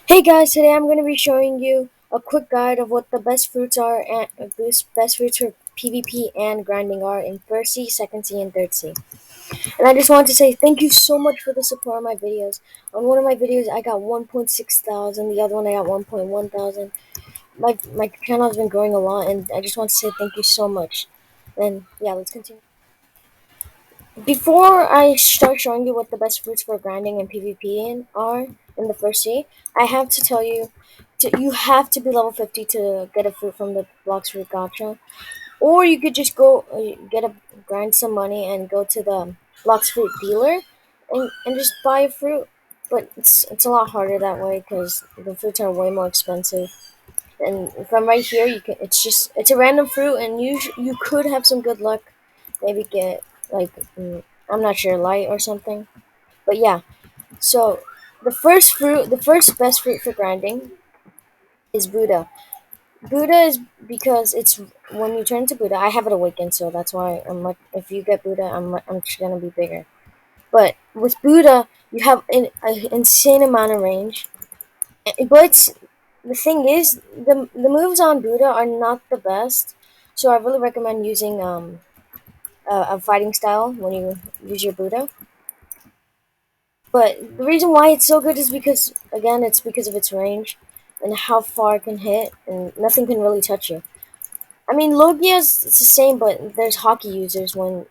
Hey guys, today I'm going to be showing you a quick guide of what the best fruits are and best fruits for PvP and grinding are in first C, second C, and third C. And I just want to say thank you so much for the support on my videos. On one of my videos I got 1.6 thousand, the other one I got 1.1 thousand. My channel has been growing a lot and I just want to say thank you so much. And yeah, let's continue. Before I start showing you what the best fruits for grinding and PvP are in the first sea, I have to tell you, you have to be level 50 to get a fruit from the Blox fruit gacha, or you could just go grind some money and go to the Blox fruit dealer and just buy a fruit. But it's a lot harder that way because the fruits are way more expensive. And from right here, it's a random fruit, and you could have some good luck, maybe get like I'm not sure, light or something. But yeah, so the first best fruit for grinding is Buddha. Buddha is because it's when you turn to Buddha. I have it awakened, so that's why I'm like, if you get Buddha, I'm just gonna be bigger. But with Buddha, you have an insane amount of range. But the thing is, the moves on Buddha are not the best, so I really recommend using a fighting style when you use your Buddha. But the reason why it's so good is because, again, it's because of its range and how far it can hit, and nothing can really touch you. I mean, Logia's it's the same, but there's hockey users like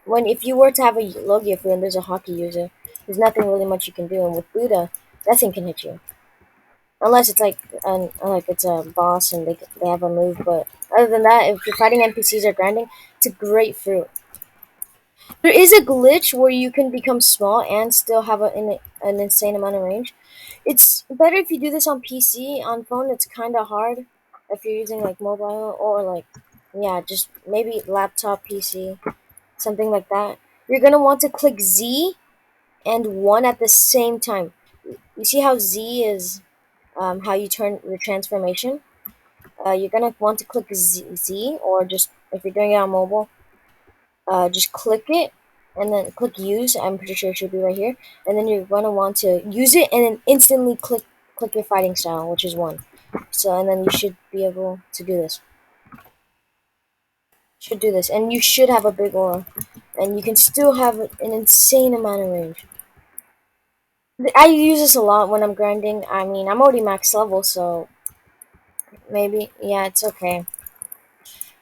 when if you were to have a Logia food and there's a hockey user, there's nothing really much you can do, and with Buddha, nothing can hit you. Unless it's like it's a boss and they have a move, but other than that, if you're fighting NPCs or grinding, it's a great fruit. There is a glitch where you can become small and still have an insane amount of range. It's better if you do this on PC. On phone, it's kind of hard if you're using like mobile or like yeah, just maybe laptop PC, something like that. You're gonna want to click Z and 1 at the same time. You see how Z is how you turn your transformation. You're gonna want to click Z, or just if you're doing it on mobile, just click it and then click use. I'm pretty sure it should be right here. And then you're gonna want to use it and then instantly click your fighting style, which is 1. So and then you should be able to do this. Should do this, and you should have a big aura, and you can still have an insane amount of range. I use this a lot when I'm grinding. I mean, I'm already max level, so maybe yeah, it's okay.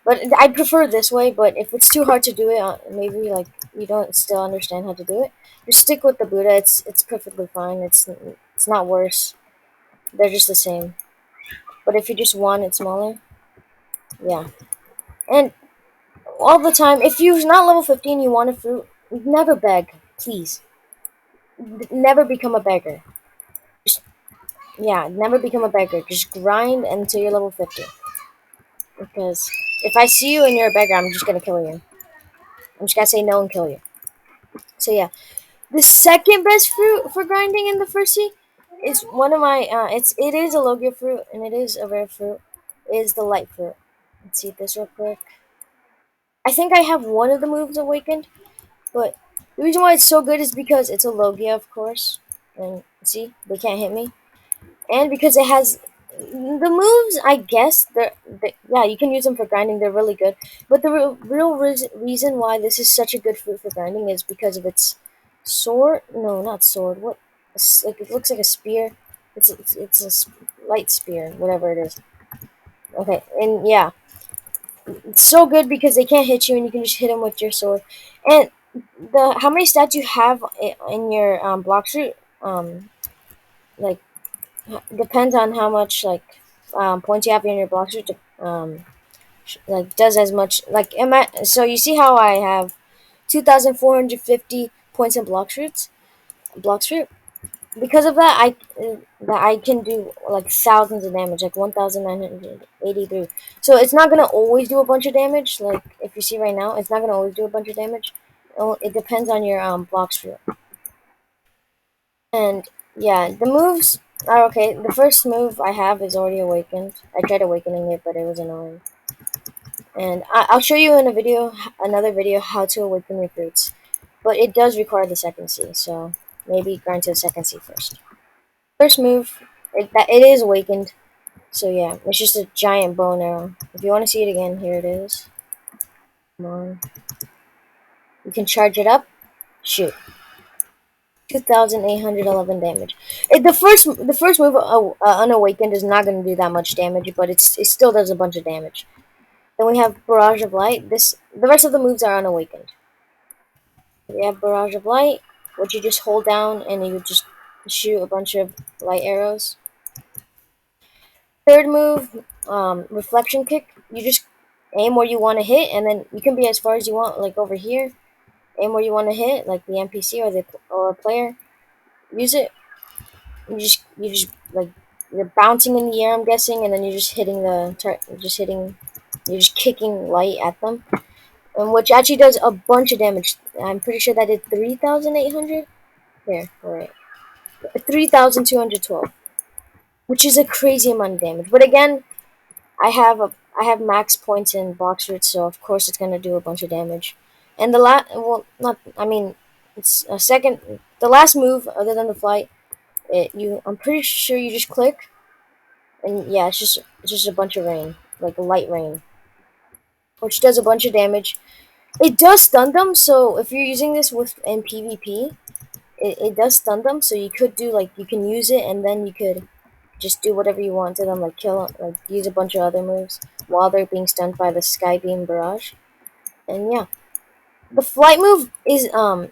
But I prefer this way. But if it's too hard to do it, maybe like you don't still understand how to do it, just stick with the Buddha. It's perfectly fine. It's not worse. They're just the same. But if you just want it smaller, yeah. And all the time, if you're not level 15, you want a fruit, never beg, please. Never become a beggar. Just, yeah, never become a beggar. Just grind until you're level 50. Because if I see you and you're a beggar, I'm just gonna kill you. I'm just gonna say no and kill you. So yeah. The second best fruit for grinding in the first sea is one of my it is a Logia fruit and it is a rare fruit. Is the light fruit. Let's see this real quick. I think I have one of the moves awakened, but the reason why it's so good is because it's a Logia, of course. And see, they can't hit me. And because it has the moves, I guess yeah, you can use them for grinding. They're really good. But the reason why this is such a good fruit for grinding is because of its sword. No, not sword. What? Like it looks like a spear. It's light spear, whatever it is. Okay, and yeah, it's so good because they can't hit you, and you can just hit them with your sword. And the how many stats you have in your block shoot, like depends on how much like points you have in your block shoot. Like does as much like so you see how I have 2,450 points in block shoot. Because of that, I can do like thousands of damage, like 1,983. So it's not gonna always do a bunch of damage. Like if you see right now, it's not gonna always do a bunch of damage. It depends on your block shoot. And yeah, the moves are okay. The first move I have is already awakened. I tried awakening it, but it was annoying. And I'll show you in a video, another video, how to awaken your fruits. But it does require the second C, so maybe grind to the second C first. First move, it is awakened. So yeah, it's just a giant bow and arrow. If you want to see it again, here it is. Come on. You can charge it up. Shoot. 2,811 damage. The first move, unawakened, is not going to do that much damage, but it still does a bunch of damage. Then we have Barrage of Light. The rest of the moves are unawakened. We have Barrage of Light, which you just hold down and you just shoot a bunch of light arrows. Third move, Reflection Kick. You just aim where you want to hit, and then you can be as far as you want, like over here. Aim where you want to hit, like the NPC or a player. Use it. You just like you're bouncing in the air, I'm guessing, and then you're just hitting you're just kicking light at them, and which actually does a bunch of damage. I'm pretty sure that did 3,800. Here, alright, 3,212, which is a crazy amount of damage. But again, I have max points in Blox root, so of course it's gonna do a bunch of damage. And not I mean, it's a second. The last move, other than the flight, I'm pretty sure you just click, and yeah, it's just a bunch of rain, like light rain, which does a bunch of damage. It does stun them, so if you're using this in PvP, it does stun them. So you could do like you can use it, and then you could just do whatever you want to them, like use a bunch of other moves while they're being stunned by the Sky Beam Barrage. And yeah, the flight move is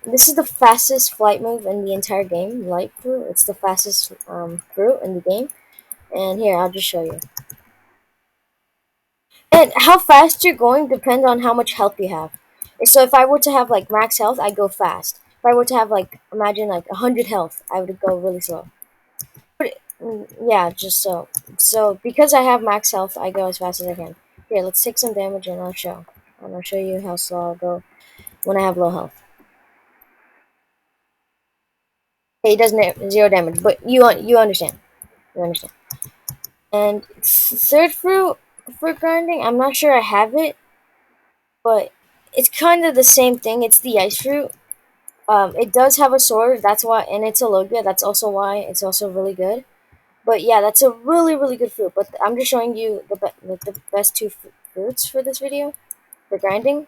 this is the fastest flight move in the entire game. Light fruit, it's the fastest fruit in the game. And here, I'll just show you. And how fast you're going depends on how much health you have. So if I were to have like max health, I go fast. If I were to have like imagine like 100 health, I would go really slow. Yeah, just so because I have max health, I go as fast as I can. Here, let's take some damage and I'll show. And I'll show you how slow I'll go when I have low health. Okay, it doesn't zero damage, but you understand. You understand. And third fruit grinding, I'm not sure I have it, but it's kind of the same thing. It's the ice fruit. It does have a sword. That's why, and it's a Logia. That's also why it's also really good. But yeah, that's a really really good fruit. But I'm just showing you the best two fruits for this video for grinding,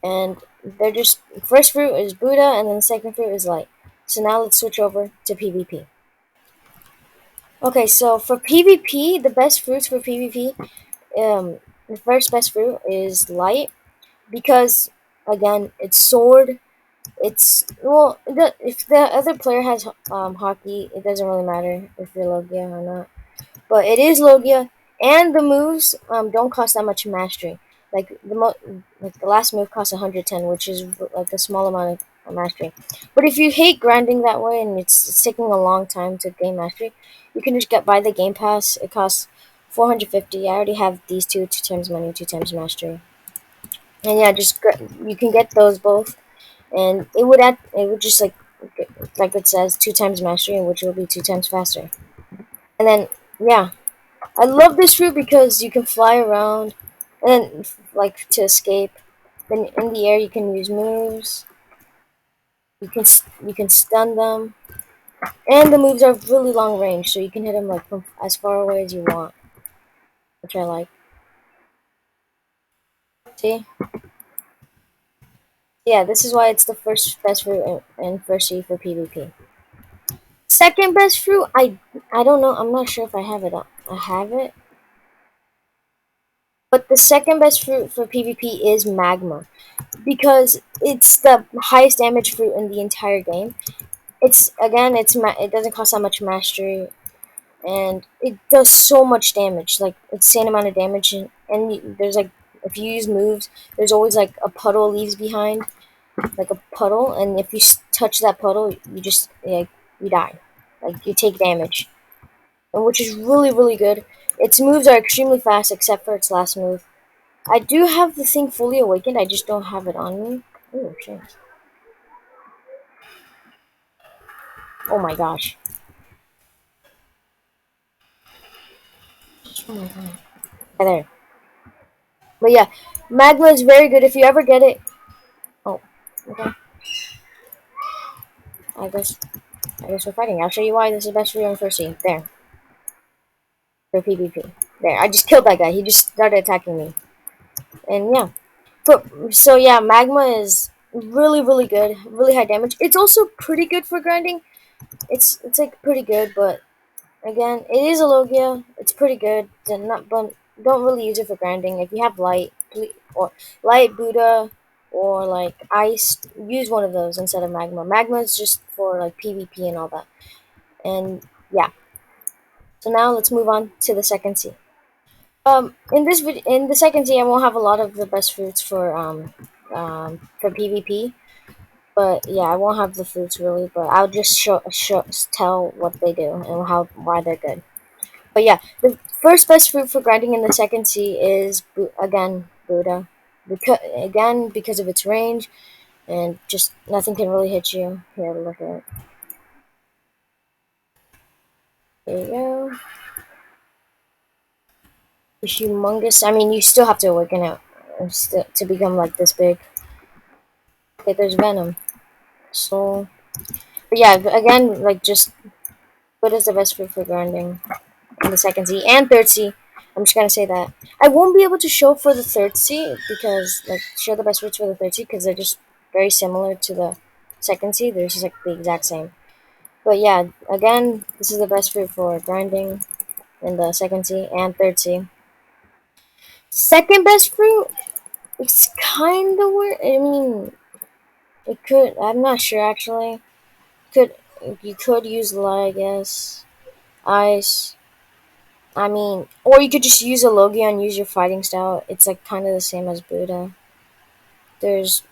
and they're just first fruit is Buddha, and then the second fruit is light. So now let's switch over to PvP. Okay, so for PvP, the best fruits for PvP, the first best fruit is light because again, it's sword. It's if the other player has hockey, it doesn't really matter if you're Logia or not. But it is Logia, and the moves don't cost that much mastery. Like the last move costs 110, which is like a small amount of mastery. But if you hate grinding that way and it's taking a long time to gain mastery, you can just get buy the game pass. It costs 450. I already have these two times money, two times mastery. And yeah, you can get those both, and it would just like it says two times mastery, which will be two times faster. And then yeah, I love this route because you can fly around, and then like to escape. Then in the air you can use moves. You can stun them, and the moves are really long range, so you can hit them like from as far away as you want, which I like. See, yeah, this is why it's the first best route and first C for PvP. Second best fruit, I don't know. I'm not sure if I have it. I have it, but the second best fruit for PvP is magma because it's the highest damage fruit in the entire game. It doesn't cost that much mastery, and it does so much damage, like insane amount of damage. And there's like if you use moves, there's always like a puddle leaves behind, like a puddle, and if you touch that puddle, you just like you die, like you take damage, and which is really really good. Its moves are extremely fast, except for its last move. I do have the thing fully awakened. I just don't have it on me. Oh shit! Oh my gosh! Oh my god! Yeah, there. But yeah, magma is very good if you ever get it. Oh, okay. I guess. I guess we're fighting. I'll show you why this is best for you in first scene. There, for PvP. There, I just killed that guy. He just started attacking me. And yeah. So yeah, magma is really good. Really high damage. It's also pretty good for grinding. It's like pretty good, but again, it is a Logia. It's pretty good. Not, but don't really use it for grinding. If you have light, or light Buddha, or like ice, use one of those instead of magma. Magma is just for like PvP and all that. And yeah. So now let's move on to the second sea. In the second sea, I won't have a lot of the best fruits for PvP. But yeah, I won't have the fruits really. But I'll just tell what they do and why they're good. But yeah, the first best fruit for grinding in the second sea is again Buddha, because of its range and just nothing can really hit you. Here, look at it. There you go. It's humongous. I mean, you still have to awaken it to become like this big. Okay, there's venom. So, but yeah, again, like just Buddha's the best fruit for grinding in the second sea and third sea. I'm just gonna say that I won't be able to show for the third sea because like show the best fruits for the third sea because they're just very similar to the second sea. They're just like the exact same. But yeah, again, this is the best fruit for grinding in the second sea and third sea. Second best fruit, it's kind of weird. I mean, it could. I'm not sure actually. Could you could use light, I guess. Ice. I mean, or you could just use a Logia and use your fighting style. It's like kind of the same as Buddha. It's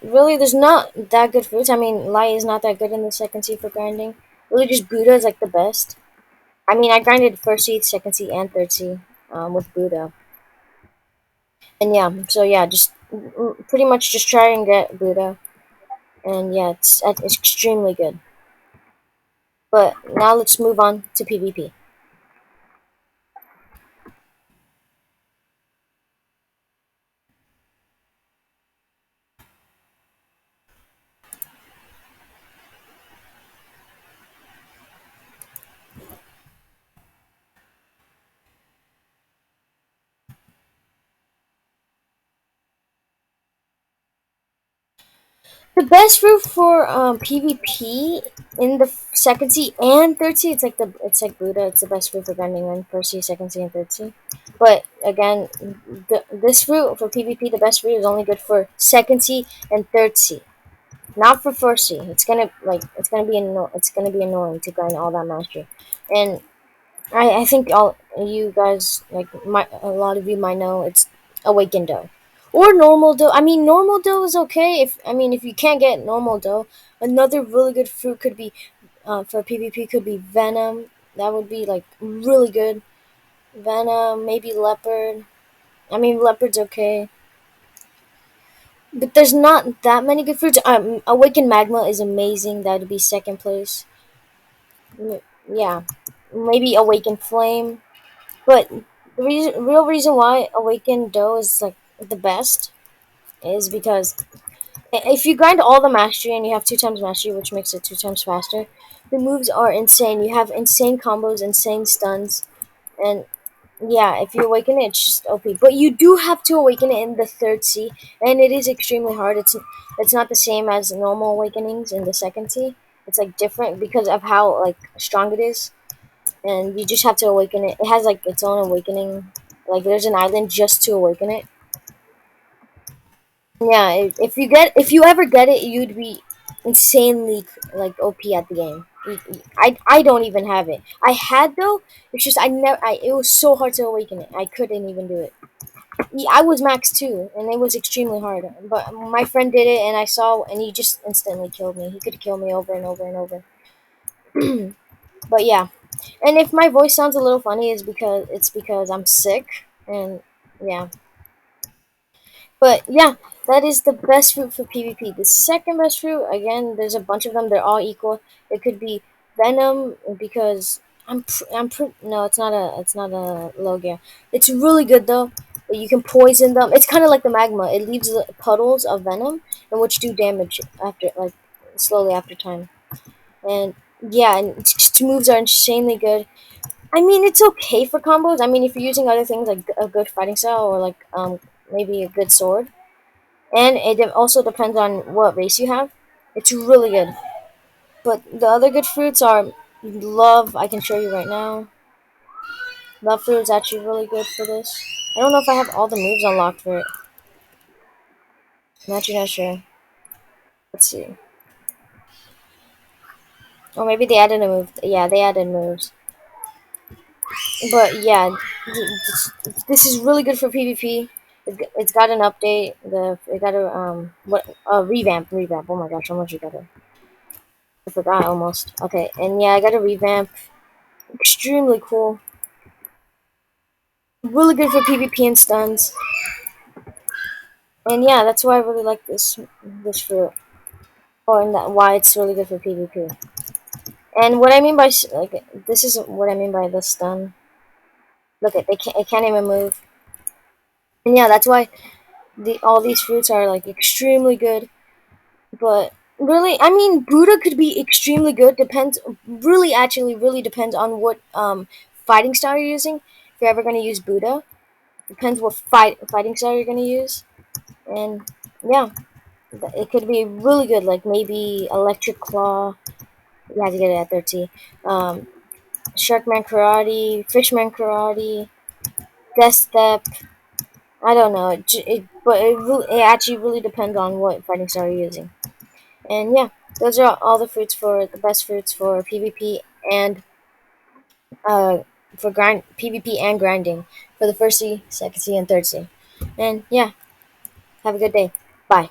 really, there's not that good fruits. I mean, Light is not that good in the second seed for grinding. Really, just Buddha is like the best. I mean, I grinded first seed, second seed, and third seed with Buddha. And yeah, so yeah, just pretty much just try and get Buddha. And yeah, it's extremely good. But now let's move on to PvP. The best route for PvP in the second sea and third sea, it's like Buddha. It's the best route for grinding in first sea, second sea, and third sea. But again, this route for PvP, the best route is only good for second sea and third sea, not for first sea. It's gonna be annoying to grind all that mastery, and I think all you guys a lot of you might know it's awakened dough or normal dough. I mean, normal dough is okay if you can't get normal dough. Another really good fruit could be for PvP could be venom. That would be like really good. Venom, maybe leopard. I mean, leopard's okay, but there's not that many good fruits. Awakened magma is amazing. That would be second place. Yeah, maybe awakened flame. But the real reason why Awakened Dough is like the best is because if you grind all the mastery and you have two times mastery, which makes it two times faster, the moves are insane. You have insane combos, insane stuns, and yeah, if you awaken it, it's just OP. But you do have to awaken it in the third sea, and it is extremely hard. It's not the same as normal awakenings in the second sea. It's like different because of how like strong it is, and you just have to awaken it. It has like its own awakening. Like there's an island just to awaken it. Yeah, if you ever get it, you'd be insanely like OP at the game. I don't even have it. I had though. It's just I never. It was so hard to awaken it. I couldn't even do it. Yeah, I was max too, and it was extremely hard. But my friend did it, and I saw, and he just instantly killed me. He could kill me over and over and over. But yeah, and if my voice sounds a little funny, it's because I'm sick, and yeah. But yeah, that is the best route for PvP. The second best route, again, there's a bunch of them. They're all equal. It could be Venom because no, it's not a Logia. It's really good though. You can poison them. It's kind of like the magma. It leaves puddles of venom, and which do damage after slowly after time. And yeah, and its moves are insanely good. I mean, it's okay for combos. I mean, if you're using other things like a good fighting style or like maybe a good sword, and also depends on what race you have. It's really good. But the other good fruits are love. I can show you right now. Love fruit is actually really good for this. I don't know if I have all the moves unlocked for it. I'm actually not sure. Let's see. Or maybe they added a move. Yeah, they added moves. But yeah, this is really good for PvP. It's got an update. It got a revamp. Oh my gosh, how much you got it? I forgot almost. Okay, and yeah, I got a revamp. Extremely cool. Really good for PvP and stuns. And yeah, that's why I really like this fruit. Or and that why it's really good for PvP. And what I mean by like this is what I mean by the stun. Look at it can't even move. And yeah, that's why all these fruits are like extremely good. But really, I mean, Buddha could be extremely good. Depends, really, actually, really depends on what fighting style you're using. If you're ever going to use Buddha, depends what fighting style you're going to use. And yeah, it could be really good. Like maybe Electric Claw. You have to get it at 30. Um, Sharkman Karate, Fishman Karate, Death Step. I don't know. But it actually really depends on what fighting style you're using. And yeah, those are all the fruits for the best fruits for PvP and uh for grind PvP and grinding for the first sea, second sea, and third sea. And yeah, have a good day. Bye.